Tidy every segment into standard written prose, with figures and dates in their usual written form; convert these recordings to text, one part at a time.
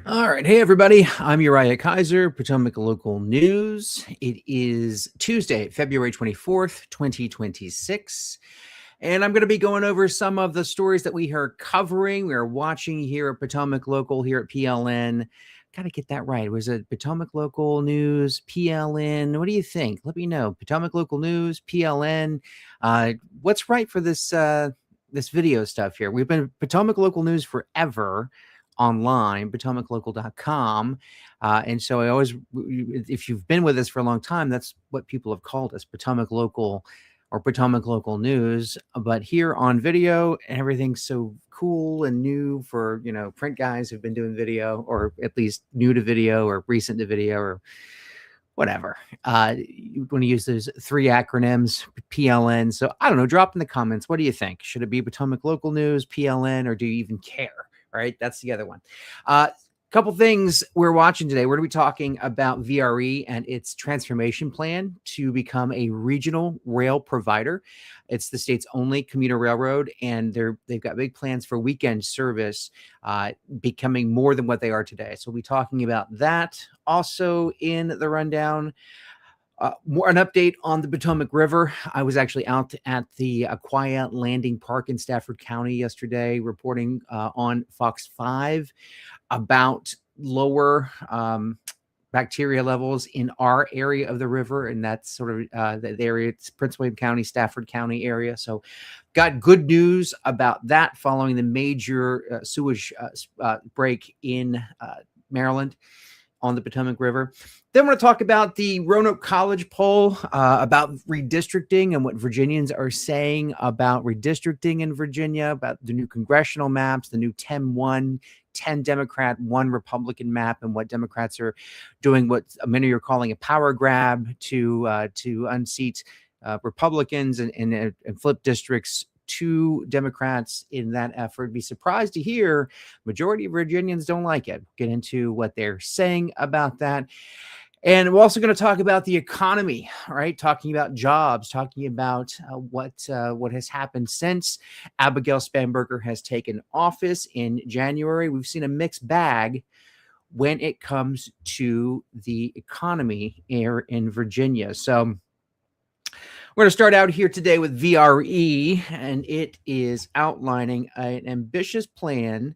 All right. Hey, everybody. I'm Uriah Kaiser, Potomac Local News. It is Tuesday, February 24th, 2026. And I'm going to be going over some of the stories that we are covering. We are watching here at Potomac Local, here at PLN. Got to get that right. Was it Potomac Local News, PLN? What do you think? Let me know. Potomac Local News, PLN. What's right for this video stuff here? We've been Potomac Local News forever online, potomaclocal.com. And so I always, if you've been with us for a long time, that's what people have called us, Potomac Local or Potomac Local News. But here on video, everything's so cool and new for, print guys who've been doing video, or at least new to video or recent to video or whatever. You want to use those three acronyms, PLN. So I don't know, drop in the comments. What do you think? Should it be Potomac Local News, PLN, or do you even care? All right, that's the other one. Couple things we're watching today. We're going to be talking about VRE and its transformation plan to become a regional rail provider. It's the state's only commuter railroad, and they've got big plans for weekend service becoming more than what they are today. So we'll be talking about that. Also in the rundown, more an update on the Potomac River. I was actually out at the Aquia Landing Park in Stafford County yesterday, reporting on Fox 5 about lower bacteria levels in our area of the river, and that's sort of the area. It's Prince William County, Stafford County area. So, got good news about that following the major sewage break in Maryland on the Potomac River. Then we're going to talk about the Roanoke College poll about redistricting and what Virginians are saying about redistricting in Virginia, about the new congressional maps, the new 10-1, 10 Democrat, 1 Republican map, and what Democrats are doing, what many are calling a power grab to unseat Republicans and flip districts to Democrats in that effort. Be surprised to hear majority of Virginians don't like it. Get into what they're saying about that. And we're also going to talk about the economy, right? Talking about jobs, talking about what has happened since Abigail Spanberger has taken office in January. We've seen a mixed bag when it comes to the economy here in Virginia. So we're going to start out here today with VRE, and it is outlining an ambitious plan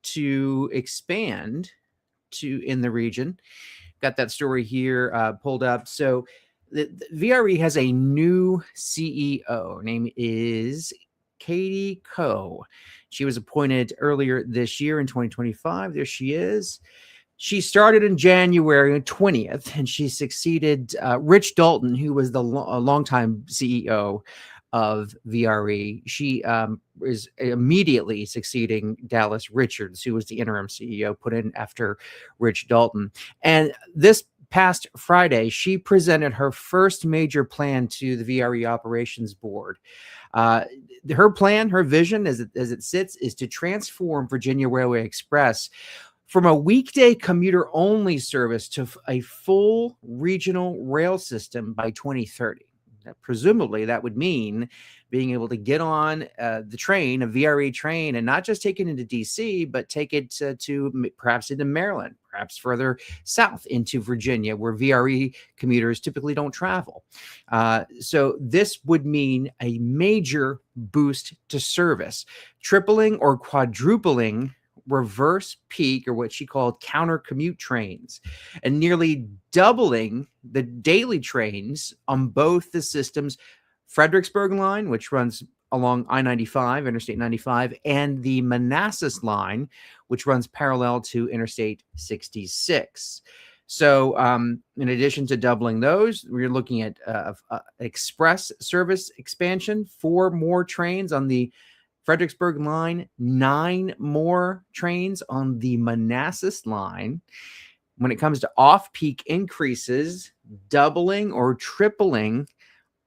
to expand in the region. Got that story here pulled up. So the VRE has a new CEO. Her name is Katie Choe. She was appointed earlier this year in 2025. There she is. She started in January 20th, and she succeeded Rich Dalton, who was the longtime CEO of VRE. She is immediately succeeding Dallas Richards, who was the interim CEO put in after Rich Dalton. And this past Friday, she presented her first major plan to the VRE Operations Board. Her plan, her vision as it sits, is to transform Virginia Railway Express from a weekday commuter-only service to a full regional rail system by 2030. Presumably, that would mean being able to get on the train, a VRE train, and not just take it into D.C., but take it to perhaps into Maryland, perhaps further south into Virginia, where VRE commuters typically don't travel. So this would mean a major boost to service, tripling or quadrupling reverse peak, or what she called counter commute trains, and nearly doubling the daily trains on both the system's Fredericksburg line, which runs along I-95, Interstate 95, and the Manassas line, which runs parallel to Interstate 66. So in addition to doubling those, we're looking at express service expansion, 4 more trains on the Fredericksburg line, 9 more trains on the Manassas line. When it comes to off-peak increases, doubling or tripling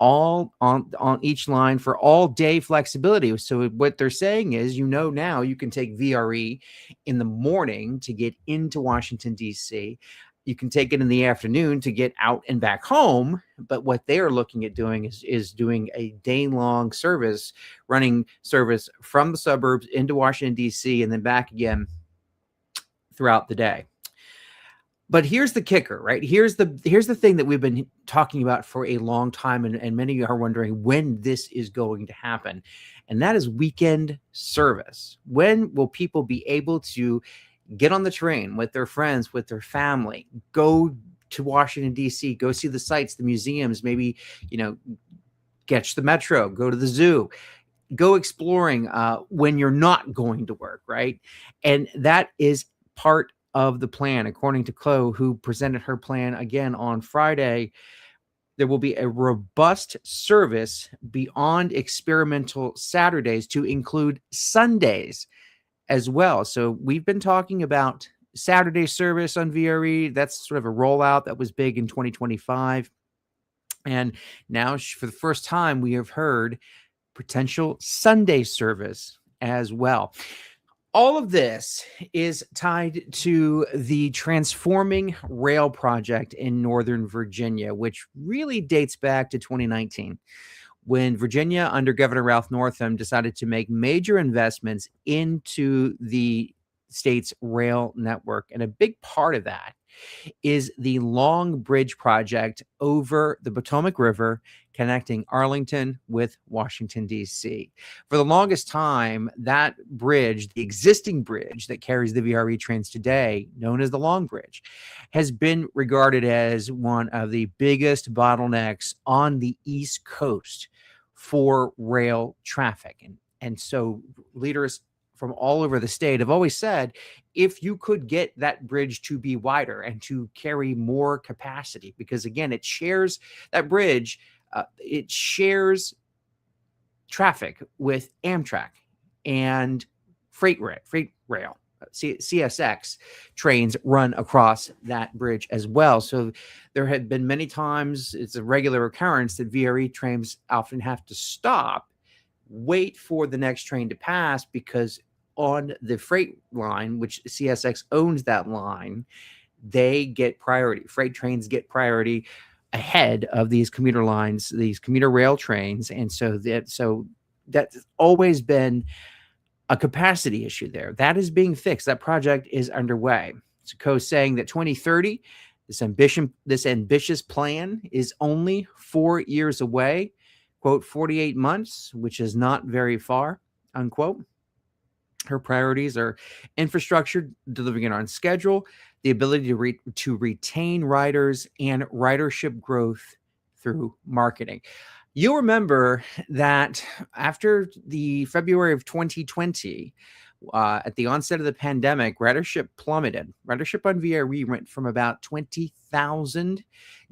all on each line for all-day flexibility. So what they're saying is, now you can take VRE in the morning to get into Washington, D.C. You can take it in the afternoon to get out and back home. But what they're looking at doing is doing a day-long service, running service from the suburbs into Washington, D.C., and then back again throughout the day. But here's the kicker, right? Here's the thing that we've been talking about for a long time, and many are wondering when this is going to happen, and that is weekend service. When will people be able to get on the train with their friends, with their family, go to Washington, D.C., go see the sites, the museums, maybe, catch the metro, go to the zoo, go exploring when you're not going to work, right? And that is part of the plan. According to Chloe, who presented her plan again on Friday, there will be a robust service beyond experimental Saturdays to include Sundays as well. So we've been talking about Saturday service on VRE. That's sort of a rollout that was big in 2025. And now for the first time, we have heard potential Sunday service as well. All of this is tied to the Transforming Rail project in Northern Virginia, which really dates back to 2019, when Virginia, under Governor Ralph Northam, decided to make major investments into the state's rail network. And a big part of that is the Long Bridge project over the Potomac River, connecting Arlington with Washington, D.C. For the longest time, that bridge, the existing bridge that carries the VRE trains today, known as the Long Bridge, has been regarded as one of the biggest bottlenecks on the East Coast for rail traffic. And so leaders from all over the state have always said, if you could get that bridge to be wider and to carry more capacity, because again, it shares that bridge, it shares traffic with Amtrak and freight rail. CSX trains run across that bridge as well. So there had been many times, it's a regular occurrence, that VRE trains often have to stop, wait for the next train to pass, because on the freight line, which CSX owns that line, they get priority. Freight trains get priority ahead of these commuter lines, these commuter rail trains. And so that's always been a capacity issue there. That is being fixed. That project is underway. Choe saying that 2030, this ambitious plan is only 4 years away, quote, 48 months, which is not very far, unquote. Her priorities are infrastructure, delivering it on schedule, the ability to retain riders, and ridership growth through marketing. You'll remember that after the February of 2020, at the onset of the pandemic, ridership plummeted. Ridership on VRE went from about 20,000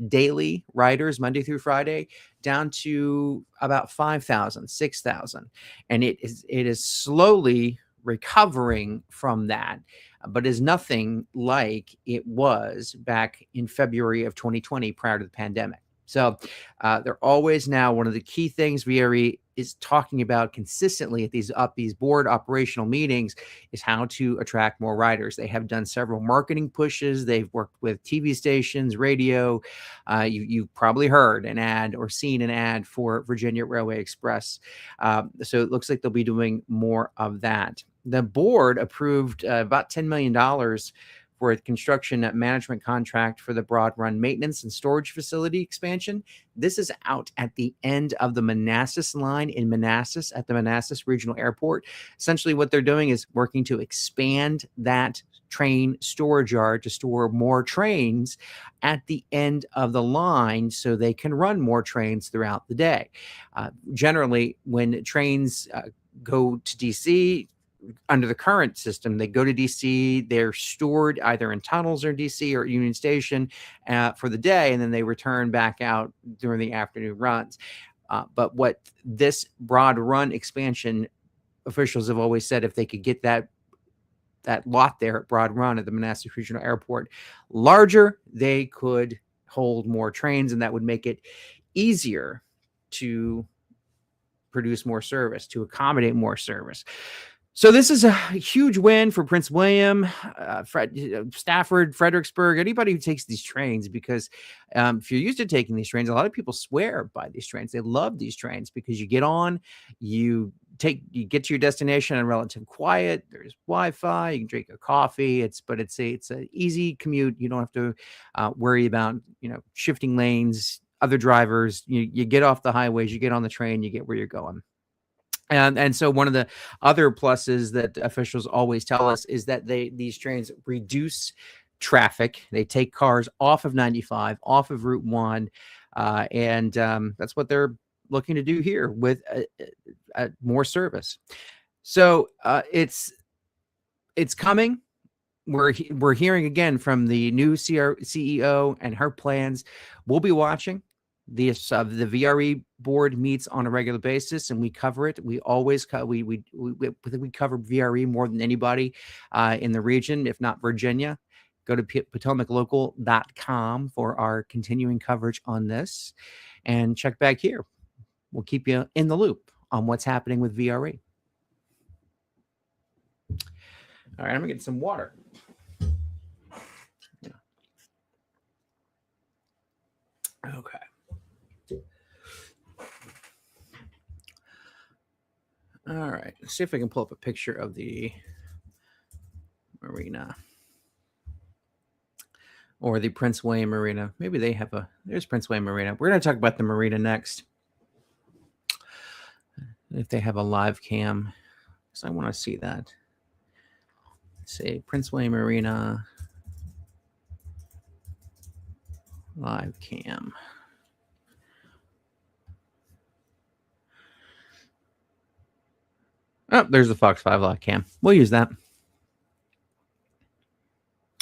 daily riders Monday through Friday down to about 5,000, 6,000. And it is slowly recovering from that, but is nothing like it was back in February of 2020 prior to the pandemic. So they're always now, one of the key things VRE is talking about consistently at these board operational meetings is how to attract more riders. They have done several marketing pushes. They've worked with TV stations, radio. You've probably heard an ad or seen an ad for Virginia Railway Express. So it looks like they'll be doing more of that. The board approved about $10 million for a construction management contract for the Broad Run maintenance and storage facility expansion. This is out at the end of the Manassas line in Manassas at the Manassas Regional Airport. Essentially what they're doing is working to expand that train storage yard to store more trains at the end of the line so they can run more trains throughout the day. Generally, when trains go to DC, under the current system, they go to DC, they're stored either in tunnels or DC or Union Station for the day, and then they return back out during the afternoon runs. But what this Broad Run expansion, officials have always said, if they could get that lot there at Broad Run at the Manassas Regional Airport larger, they could hold more trains, and that would make it easier to produce more service, to accommodate more service. So this is a huge win for Prince William, Stafford, Fredericksburg, anybody who takes these trains, because if you're used to taking these trains, a lot of people swear by these trains. They love these trains because you get on, you get to your destination in relative quiet. There's Wi-Fi. You can drink a coffee. It's a easy commute. You don't have to worry about shifting lanes, other drivers. You get off the highways, you get on the train, you get where you're going. And so one of the other pluses that officials always tell us is that these trains reduce traffic. They take cars off of 95, off of Route 1, and that's what they're looking to do here with more service. So it's coming. We're hearing again from the new CEO and her plans. We'll be watching. The VRE board meets on a regular basis, and we cover it. We always we cover VRE more than anybody in the region, if not Virginia. Go to potomaclocal.com for our continuing coverage on this, and check back here. We'll keep you in the loop on what's happening with VRE. All right, I'm gonna get some water. Okay. All right, let's see if I can pull up a picture of the marina or the Prince William Marina. Maybe they have there's Prince William Marina. We're going to talk about the marina next. If they have a live cam, because I want to see that. Let's see, Prince William Marina live cam. Oh, there's the Fox 5 live cam. We'll use that.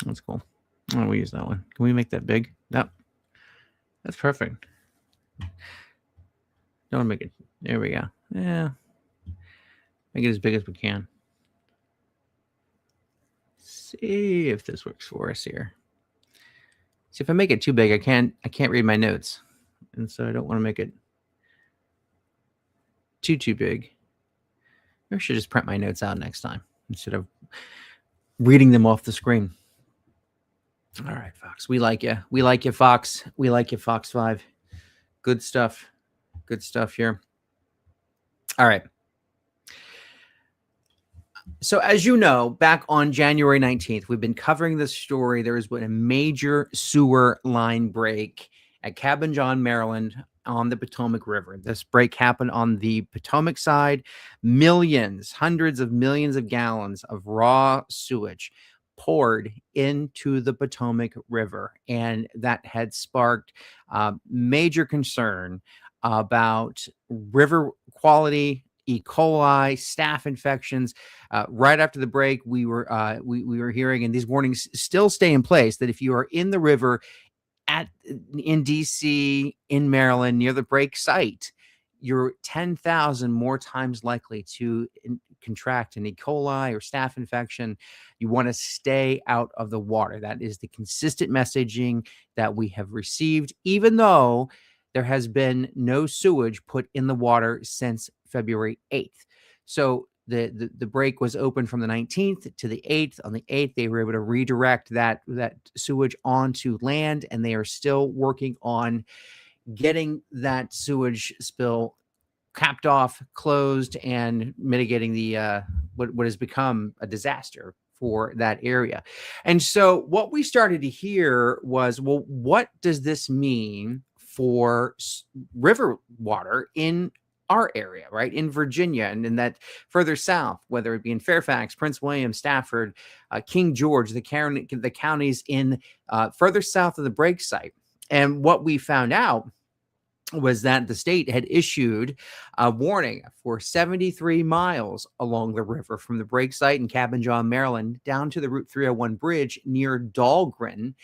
That's cool. Oh, we'll use that one. Can we make that big? Yep. That's perfect. Don't make it. There we go. Yeah. Make it as big as we can. See if this works for us here. See, if I make it too big, I can't read my notes. And so I don't want to make it too big. Maybe I should just print my notes out next time instead of reading them off the screen. All right, Fox. We like you. We like you, Fox. We like you, Fox 5. Good stuff. Good stuff here. All right. So as you know, back on January 19th, we've been covering this story. There has been a major sewer line break at Cabin John, Maryland, on the Potomac River. This break happened on the Potomac side. Hundreds of millions of gallons of raw sewage poured into the Potomac River, and that had sparked major concern about river quality, E. coli, staph infections. Right after the break, we were hearing, and these warnings still stay in place, that if you are in the river in DC, in Maryland, near the break site, you're 10,000 more times likely to contract an E. coli or staph infection. You want to stay out of the water. That is the consistent messaging that we have received, even though there has been no sewage put in the water since February 8th. So the break was open from the 19th to the 8th. On the 8th, they were able to redirect that sewage onto land, and they are still working on getting that sewage spill capped off, closed, and mitigating the what has become a disaster for that area. And so what we started to hear was, well, what does this mean for river water in our area, right, in Virginia, and in that further south, whether it be in Fairfax, Prince William, Stafford, King George, the counties in further south of the break site. And what we found out was that the state had issued a warning for 73 miles along the river from the break site in Cabin John, Maryland, down to the Route 301 bridge near Dahlgren.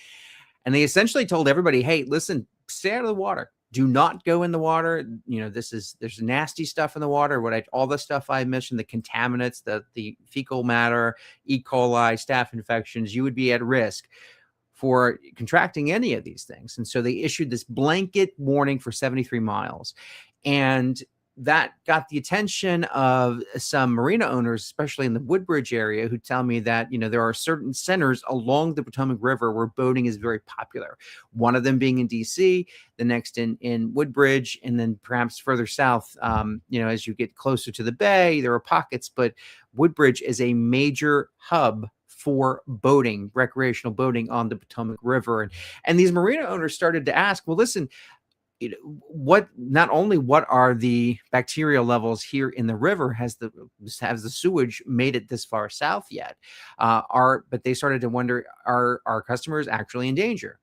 And they essentially told everybody, hey, listen, stay out of the water. Do not go in the water. There's nasty stuff in the water. All the stuff I mentioned, the contaminants, the fecal matter, E. coli, staph infections, you would be at risk for contracting any of these things. And so they issued this blanket warning for 73 miles. And that got the attention of some marina owners, especially in the Woodbridge area, who tell me that, there are certain centers along the Potomac River where boating is very popular. One of them being in DC, the next in Woodbridge, and then perhaps further south, as you get closer to the bay, there are pockets, but Woodbridge is a major hub for boating, recreational boating on the Potomac River. And these marina owners started to ask, well, listen, not only what are the bacterial levels here in the river, has the sewage made it this far south yet? But they started to wonder, are our customers actually in danger?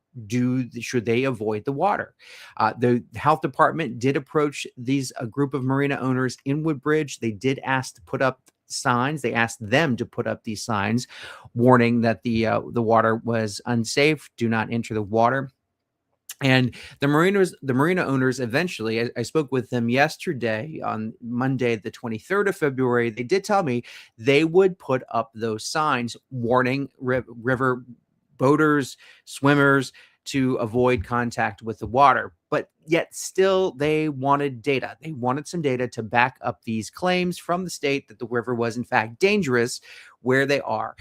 Should they avoid the water? The health department did approach a group of marina owners in Woodbridge. They did ask to put up signs. They asked them to put up these signs warning that the water was unsafe. Do not enter the water. And the marina owners eventually, I spoke with them yesterday on Monday, the 23rd of February. They did tell me they would put up those signs warning river boaters, swimmers to avoid contact with the water. But yet still they wanted data. They wanted some data to back up these claims from the state that the river was in fact dangerous where they are.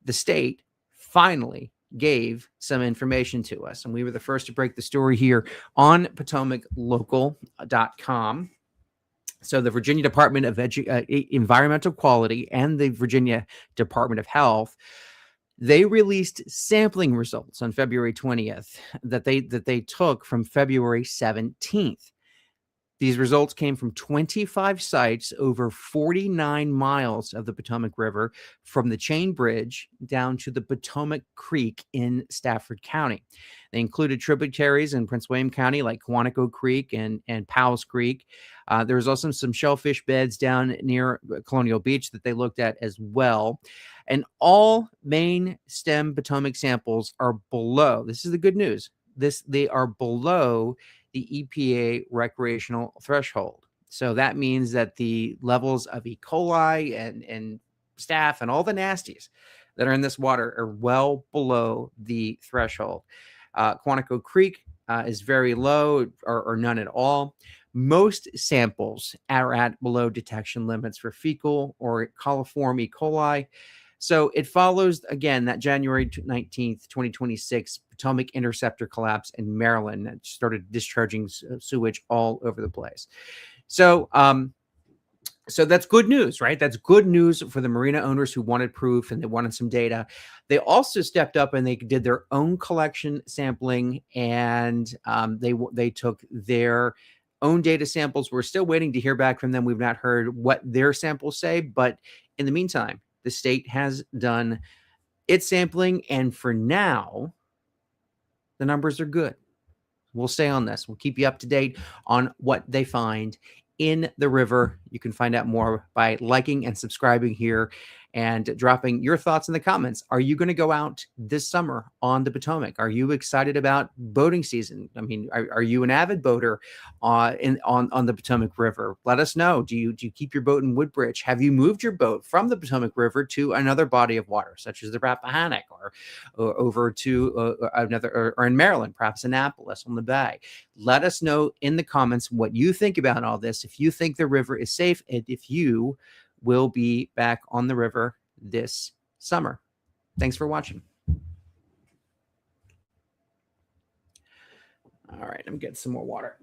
The state finally gave some information to us, and we were the first to break the story here on PotomacLocal.com. So the Virginia Department of Environmental Quality and the Virginia Department of Health, they released sampling results on February 20th that they took from February 17th. These results came from 25 sites over 49 miles of the Potomac River, from the Chain Bridge down to the Potomac Creek in Stafford County. They included tributaries in Prince William County like Quantico Creek and Powell's Creek. There was also some shellfish beds down near Colonial Beach that they looked at as well. And all main stem Potomac samples are below. This is the good news. They are below the EPA recreational threshold. So that means that the levels of E. coli and staph and all the nasties that are in this water are well below the threshold. Quantico Creek is very low or none at all. Most samples are at below detection limits for fecal or coliform E. coli. So it follows, again, that January 19th, 2026 Potomac interceptor collapse in Maryland that started discharging sewage all over the place. So that's good news, right? That's good news for the marina owners who wanted proof and they wanted some data. They also stepped up and they did their own collection sampling, and they took their own data samples. We're still waiting to hear back from them. We've not heard what their samples say, but in the meantime, the state has done its sampling, and for now, the numbers are good. We'll stay on this. We'll keep you up to date on what they find in the river. You can find out more by liking and subscribing here and dropping your thoughts in the comments. Are you going to go out this summer on the Potomac? Are you excited about boating season? I mean, are you an avid boater on the Potomac River? Let us know. Do you keep your boat in Woodbridge? Have you moved your boat from the Potomac River to another body of water, such as the Rappahannock, or over to another, or in Maryland, perhaps Annapolis on the bay? Let us know in the comments what you think about all this. If you think the river is safe, and if you will be back on the river this summer. Thanks for watching. All right, I'm getting some more water.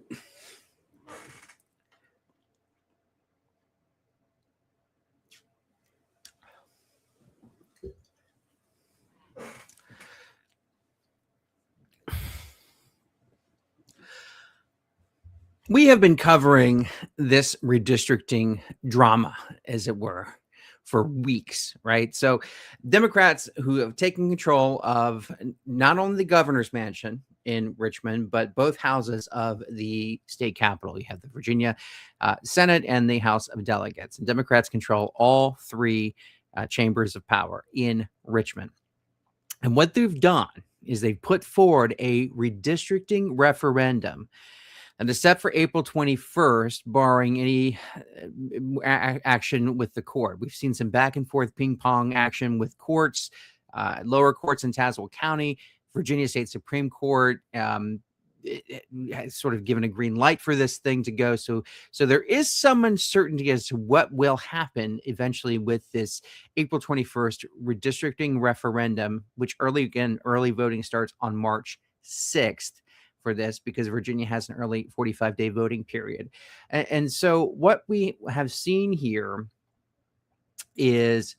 We have been covering this redistricting drama, as it were, for weeks, right? So Democrats who have taken control of not only the governor's mansion in Richmond, but both houses of the state capitol. You have the Virginia Senate and the House of Delegates. And Democrats control all three chambers of power in Richmond. And what they've done is they've put forward a redistricting referendum, and it's set for April 21st, barring any action with the court. We've seen some back and forth ping pong action with courts, lower courts in Tazewell County, Virginia State Supreme Court, it has sort of given a green light for this thing to go. So there is some uncertainty as to what will happen eventually with this April 21st redistricting referendum, which early voting starts on March 6th for this, because Virginia has an early 45-day voting period. And so what we have seen here is,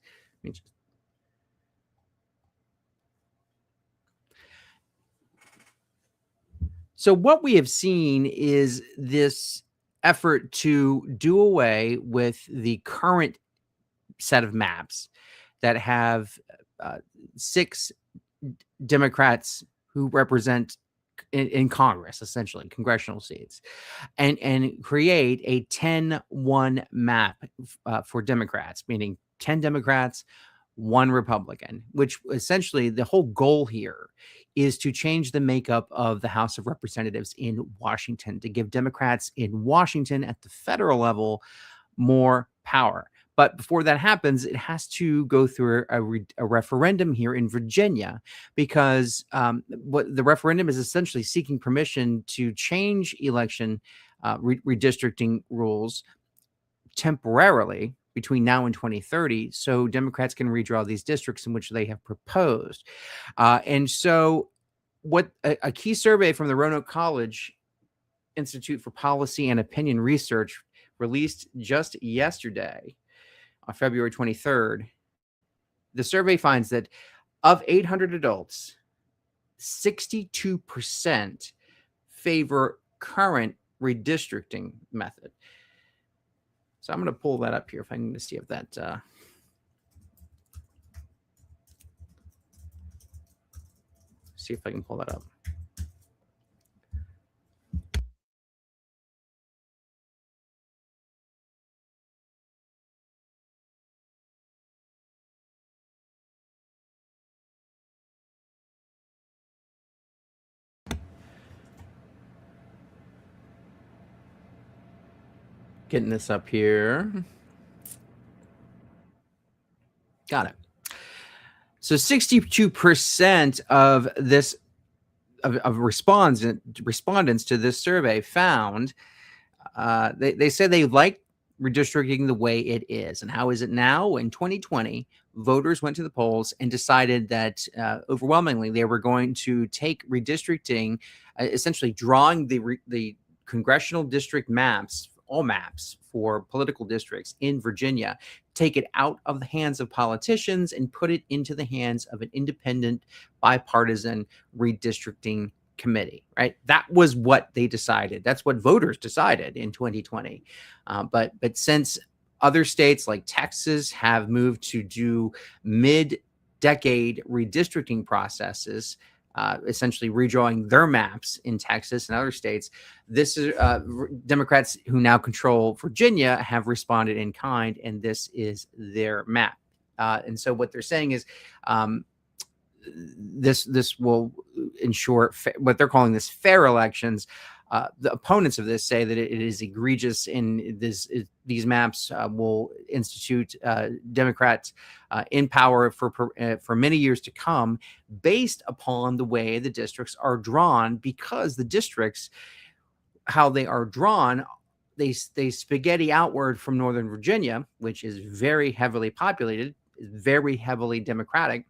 so what we have seen is this effort to do away with the current set of maps that have 6 Democrats who represent in Congress, essentially congressional seats, and create a 10-1 map for Democrats, meaning 10 Democrats, 1 Republican, which essentially the whole goal here is to change the makeup of the House of Representatives in Washington, to give Democrats in Washington at the federal level more power. But before that happens, it has to go through a referendum here in Virginia, because what the referendum is essentially seeking permission to change election redistricting rules temporarily between now and 2030, so Democrats can redraw these districts in which they have proposed. And so what a key survey from the Roanoke College Institute for Policy and Opinion Research released just yesterday on February 23rd, the survey finds that of 800 adults, 62% favor current redistricting method. So I'm going to pull that up here if I need to see if that see if I can pull that up. Getting this up here. Got it. So 62% of this of respondents to this survey found they said they like redistricting the way it is. And how is it now? In 2020, voters went to the polls and decided that overwhelmingly they were going to take redistricting, essentially drawing the congressional district maps, all maps for political districts in Virginia, take it out of the hands of politicians and put it into the hands of an independent, bipartisan redistricting committee, right? That was what they decided. That's what voters decided in 2020. But since other states like Texas have moved to do mid-decade redistricting processes, essentially redrawing their maps in Texas and other states, this is Democrats who now control Virginia have responded in kind, and this is their map. And so what they're saying is this will ensure what they're calling this fair elections. The opponents of this say that it is egregious, in these maps will institute Democrats in power for many years to come, based upon the way the districts are drawn, because the districts, how they are drawn, they spaghetti outward from Northern Virginia, which is very heavily populated, very heavily Democratic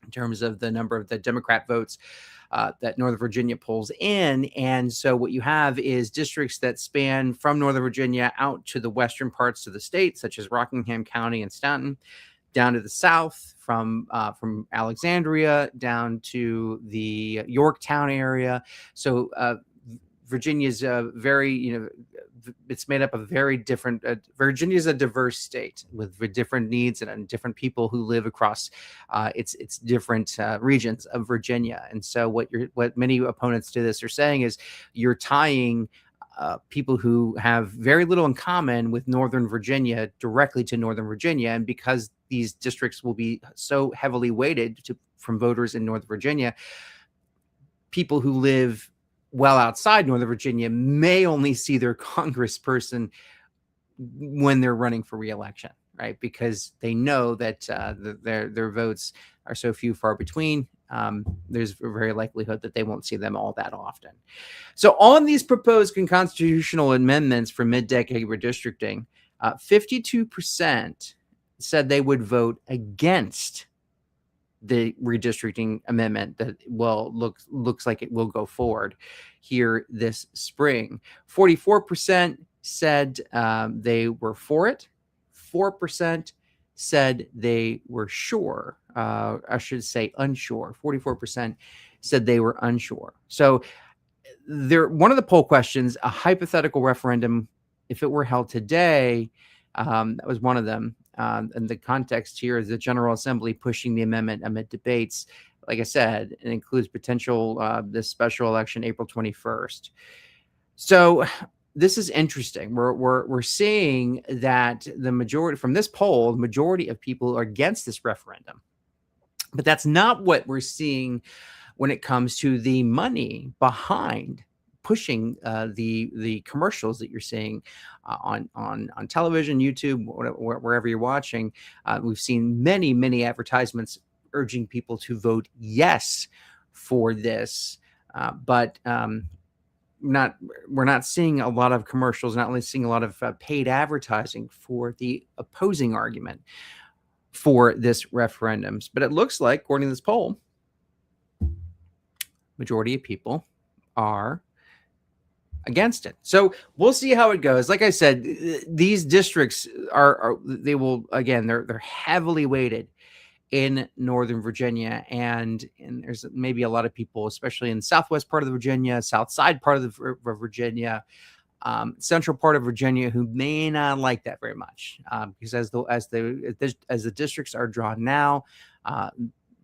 in terms of the number of the Democrat votes that Northern Virginia pulls in. And so what you have is districts that span from Northern Virginia out to the western parts of the state, such as Rockingham County and Staunton, down to the south from Alexandria down to the Yorktown area. So Virginia's very, it's made up of very different, Virginia's a diverse state with different needs and different people who live across its different regions of Virginia. And so what many opponents to this are saying is you're tying people who have very little in common with Northern Virginia directly to Northern Virginia. And because these districts will be so heavily weighted from voters in Northern Virginia, people who live well outside Northern Virginia may only see their congressperson when they're running for re-election, right? Because they know that their votes are so few, far between. there's a very likelihood that they won't see them all that often. So on these proposed constitutional amendments for mid-decade redistricting, 52% said they would vote against the redistricting amendment that looks like it will go forward here this spring. 44% said they were for it. 4% said they were sure. I should say unsure. 44% said they were unsure. So one of the poll questions, a hypothetical referendum, if it were held today, that was one of them. And the context here is the General Assembly pushing the amendment amid debates. Like I said, it includes potential this special election April 21st. So this is interesting. We're seeing that the majority from this poll, the majority of people are against this referendum. But that's not what we're seeing when it comes to the money behind pushing the commercials that you're seeing on television, YouTube, wherever you're watching. We've seen many advertisements urging people to vote yes for this, but we're not seeing a lot of commercials, not only seeing a lot of paid advertising for the opposing argument for this referendums. But it looks like, according to this poll, majority of people are against it. So we'll see how it goes. Like I said, these districts they're heavily weighted in Northern Virginia, and there's maybe a lot of people, especially in the southwest part of the Virginia, south side part of the Virginia, central part of Virginia, who may not like that very much, because as the districts are drawn now,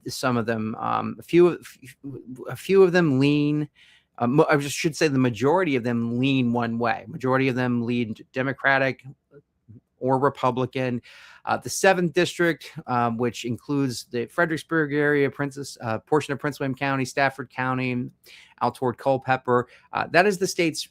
some of them, a few of them lean. I should say the majority of them lean one way. Majority of them lean Democratic or Republican. The 7th district, which includes the Fredericksburg area, portion of Prince William County, Stafford County, out toward Culpeper, that is the state's,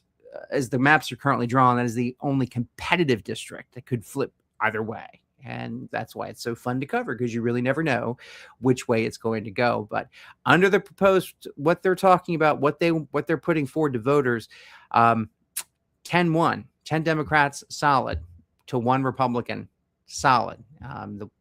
as the maps are currently drawn, that is the only competitive district that could flip either way. And that's why it's so fun to cover, because you really never know which way it's going to go. But under the proposed, what they're talking about, what they're putting forward to voters, 10 Democrats solid to 1 Republican solid.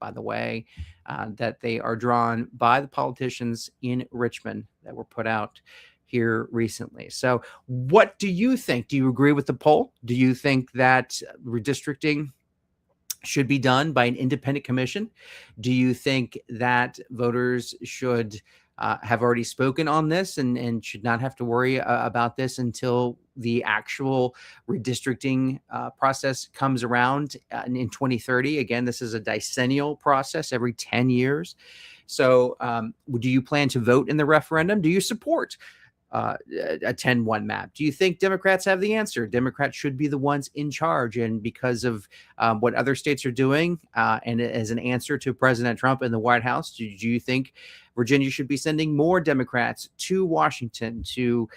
By the way, that they are drawn by the politicians in Richmond that were put out here recently. So what do you think? Do you agree with the poll? Do you think that redistricting should be done by an independent commission? Do you think that voters should have already spoken on this and should not have to worry about this until the actual redistricting process comes around in 2030? Again, this is a decennial process every 10 years. So do you plan to vote in the referendum? Do you support a 10-1 map? Do you think Democrats have the answer? Democrats should be the ones in charge. And because of what other states are doing, and as an answer to President Trump in the White House, do you think Virginia should be sending more Democrats to Washington to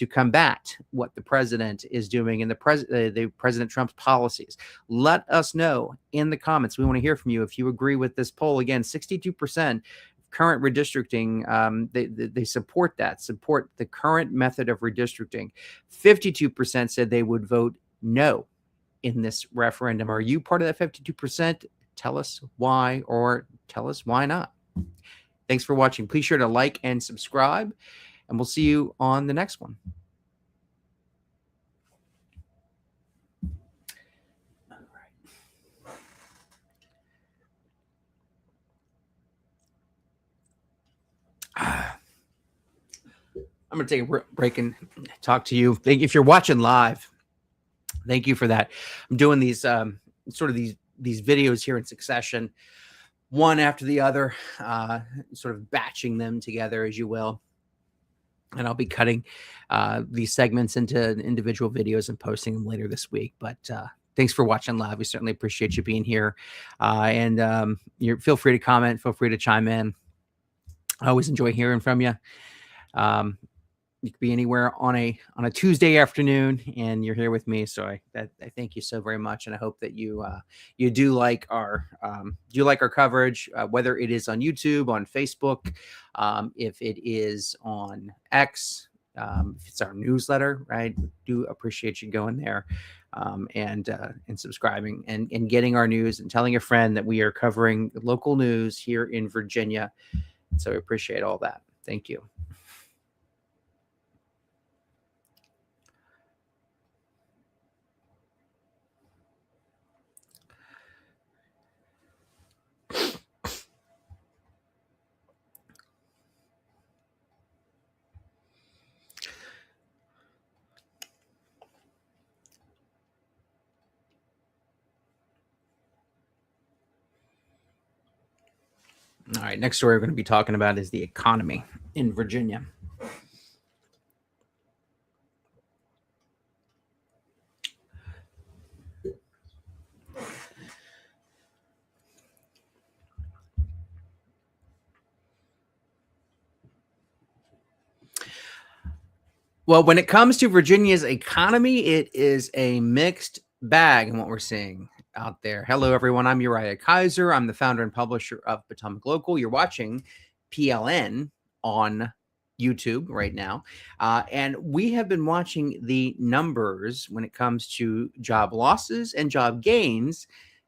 combat what the president is doing and the President Trump's policies? Let us know in the comments. We want to hear from you if you agree with this poll. Again, 62% current redistricting, they support the current method of redistricting. 52% said they would vote no in this referendum. Are you part of that 52%? Tell us why, or tell us why not. Thanks for watching. Please sure to like and subscribe, and we'll see you on the next one. I'm going to take a break and talk to you. If you're watching live, thank you for that. I'm doing these these videos here in succession, one after the other, sort of batching them together, as you will. And I'll be cutting these segments into individual videos and posting them later this week. But thanks for watching live. We certainly appreciate you being here. And feel free to comment. Feel free to chime in. I always enjoy hearing from you. you could be anywhere on a Tuesday afternoon, and you're here with me. So I thank you so very much, and I hope that you you do like our coverage, whether it is on YouTube, on Facebook, if it is on X, if it's our newsletter, right? Do appreciate you going there, and subscribing and getting our news and telling a friend that we are covering local news here in Virginia. So I appreciate all that. Thank you. All right, next story we're going to be talking about is the economy in Virginia. Well, when it comes to Virginia's economy, it is a mixed bag in what we're seeing out there. Hello, everyone. I'm Uriah Kaiser. I'm the founder and publisher of Potomac Local. You're watching PLN on YouTube right now. And we have been watching the numbers when it comes to job losses and job gains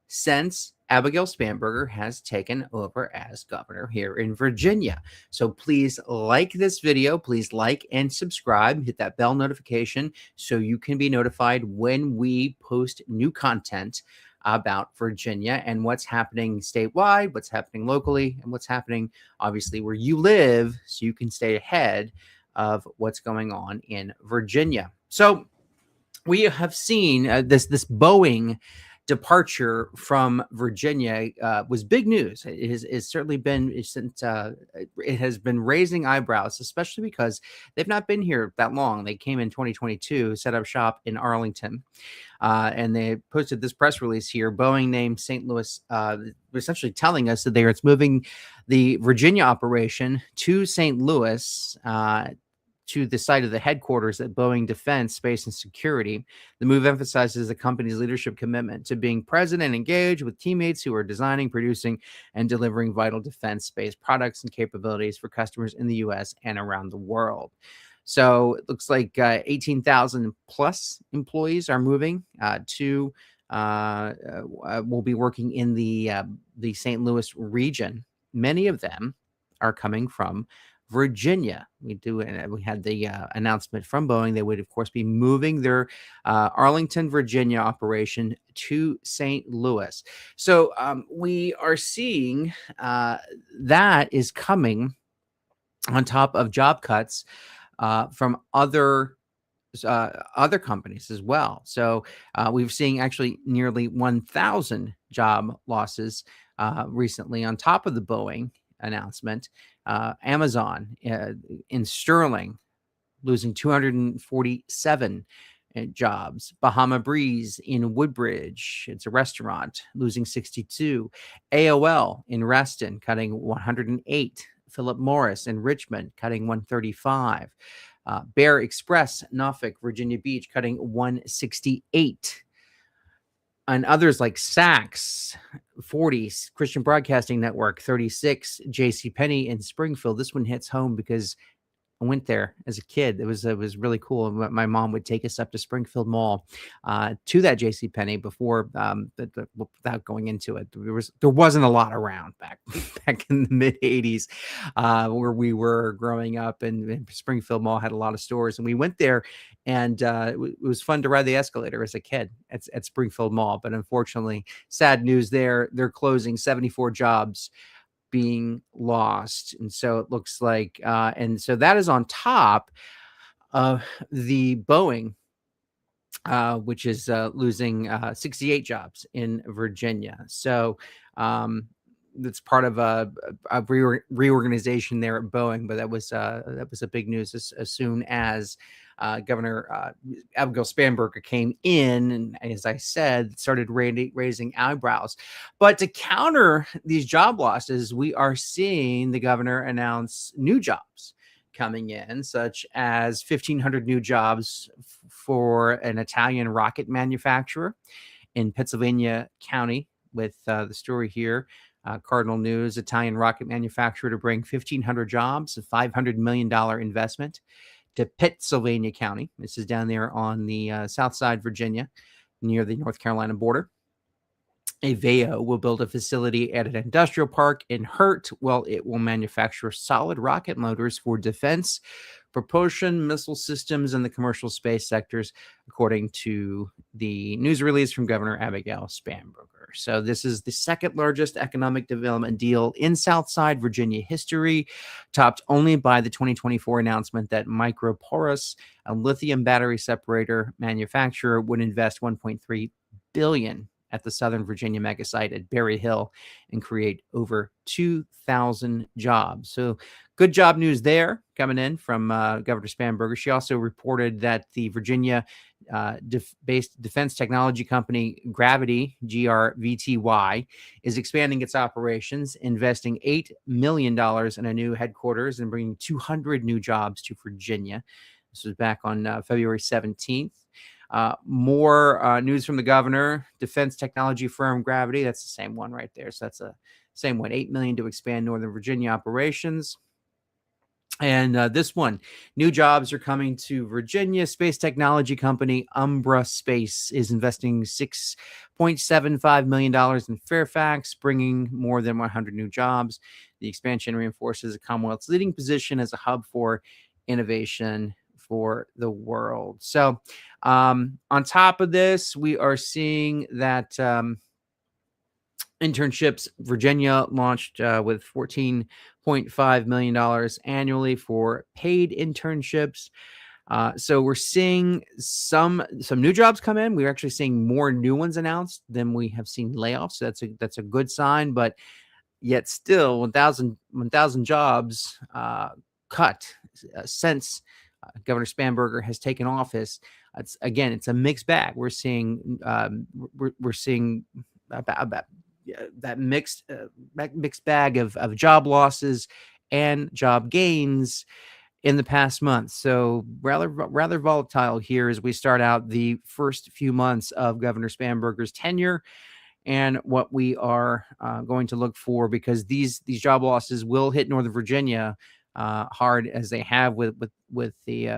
since Abigail Spanberger has taken over as governor here in Virginia. So please like this video, please like and subscribe, hit that bell notification so you can be notified when we post new content about Virginia and what's happening statewide, what's happening locally, and what's happening obviously where you live, so you can stay ahead of what's going on in Virginia. So we have seen this Boeing departure from Virginia was big news. It's certainly been it has been raising eyebrows, especially because they've not been here that long. They came in 2022, set up shop in Arlington, and they posted this press release here. Boeing named St. Louis, essentially telling us that it's moving the Virginia operation to St. Louis, to the site of the headquarters at Boeing Defense, Space and Security. The move emphasizes the company's leadership commitment to being present and engaged with teammates who are designing, producing, and delivering vital defense space products and capabilities for customers in the U.S. and around the world. So it looks like 18,000 plus employees are moving will be working in the St. Louis region. Many of them are coming from Virginia. We had the announcement from Boeing. They would, of course, be moving their Arlington, Virginia operation to St. Louis. So we are seeing that is coming on top of job cuts from other companies as well. So we've seen actually nearly 1,000 job losses recently on top of the Boeing announcement. Amazon in Sterling losing 247 jobs. Bahama Breeze in Woodbridge, it's a restaurant, losing 62. AOL in Reston cutting 108. Philip Morris in Richmond cutting 135. Bear Express, Norfolk, Virginia Beach cutting 168. And others like Saks, 40, Christian Broadcasting Network, 36, JCPenney in Springfield. This one hits home because I went there as a kid. It was really cool. My mom would take us up to Springfield Mall to that JCPenney before, without going into it. There wasn't a lot around back in the mid 80s where we were growing up, and Springfield Mall had a lot of stores, and we went there, and it was fun to ride the escalator as a kid at Springfield Mall. But unfortunately, sad news there. They're closing 74 jobs being lost. And so it looks like, and so that is on top of the Boeing, which is losing 68 jobs in Virginia. So that's part of a reorganization there at Boeing, but that was a big news as soon as Governor Abigail Spanberger came in, and as I said, started raising eyebrows. But to counter these job losses, we are seeing the governor announce new jobs coming in, such as 1,500 new jobs for an Italian rocket manufacturer in Pennsylvania County, with the story here. Cardinal News, Italian rocket manufacturer to bring 1,500 jobs, a $500 million investment to Pittsylvania County. This is down there on the south side, Virginia, near the North Carolina border. Avio will build a facility at an industrial park in Hurt. Well, it will manufacture solid rocket motors for defense, propulsion, missile systems, and the commercial space sectors, according to the news release from Governor Abigail Spanberger. So this is the second largest economic development deal in Southside Virginia history, topped only by the 2024 announcement that Microporous, a lithium battery separator manufacturer, would invest $1.3 billion at the Southern Virginia mega site at Berry Hill and create over 2,000 jobs. So good job news there coming in from Governor Spanberger. She also reported that the Virginia based defense technology company Gravity, GRVTY, is expanding its operations, investing $8 million in a new headquarters and bringing 200 new jobs to Virginia. This was back on February 17th. More news from the governor. Defense technology firm Gravity, that's the same one right there. So that's the same one, $8 million to expand Northern Virginia operations. And this one, new jobs are coming to Virginia. Space technology company Umbra Space is investing $6.75 million in Fairfax, bringing more than 100 new jobs. The expansion reinforces the Commonwealth's leading position as a hub for innovation for the world. So on top of this, we are seeing that internships. Virginia launched with $14.5 million annually for paid internships. So we're seeing some new jobs come in. We're actually seeing more new ones announced than we have seen layoffs. So that's a good sign, but yet still 1,000 jobs cut since Governor Spanberger has taken office. It's a mixed bag. We're seeing about that mixed bag of job losses and job gains in the past month. So rather volatile here as we start out the first few months of Governor Spanberger's tenure, and what we are going to look for, because these job losses will hit Northern Virginia hard, as they have with the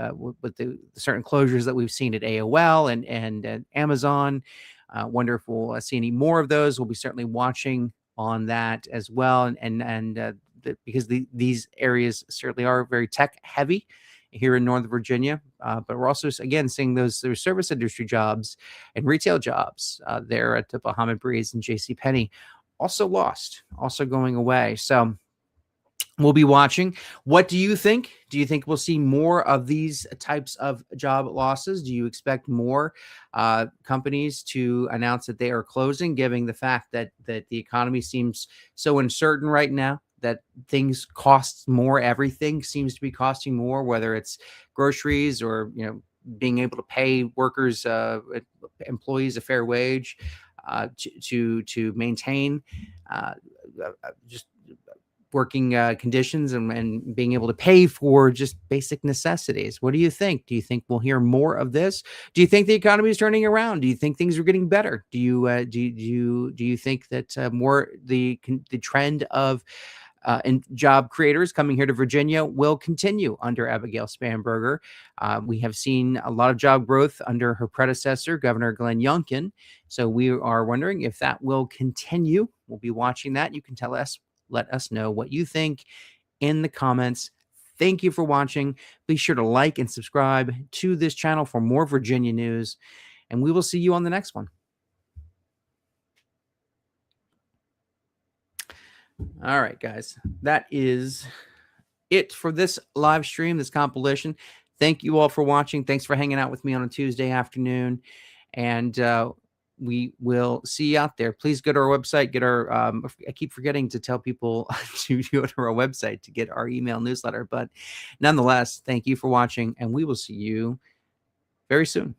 certain closures that we've seen at AOL and Amazon. Wonder if we'll see any more of those. We'll be certainly watching on that as well, because these areas certainly are very tech heavy here in Northern Virginia, but we're also again seeing those service industry jobs and retail jobs there at the Bahama Breeze and JCPenney also going away. So we'll be watching. What do you think? Do you think we'll see more of these types of job losses? Do you expect more companies to announce that they are closing, given the fact that the economy seems so uncertain right now, that things cost more? Everything seems to be costing more, whether it's groceries or being able to pay workers, employees a fair wage to maintain just working conditions and being able to pay for just basic necessities. What do you think? Do you think we'll hear more of this? Do you think the economy is turning around? Do you think things are getting better? Do you think that more the trend of and job creators coming here to Virginia will continue under Abigail Spanberger? We have seen a lot of job growth under her predecessor, Governor Glenn Youngkin. So we are wondering if that will continue. We'll be watching that. You can let us know what you think in the comments. Thank you for watching. Be sure to like and subscribe to this channel for more Virginia news, and we will see you on the next one. All right, guys, that is it for this live stream, this compilation. Thank you all for watching. Thanks for hanging out with me on a Tuesday afternoon, and we will see you out there. Please go to our website, get our I keep forgetting to tell people to go to our website to get our email newsletter, but nonetheless, thank you for watching, and we will see you very soon.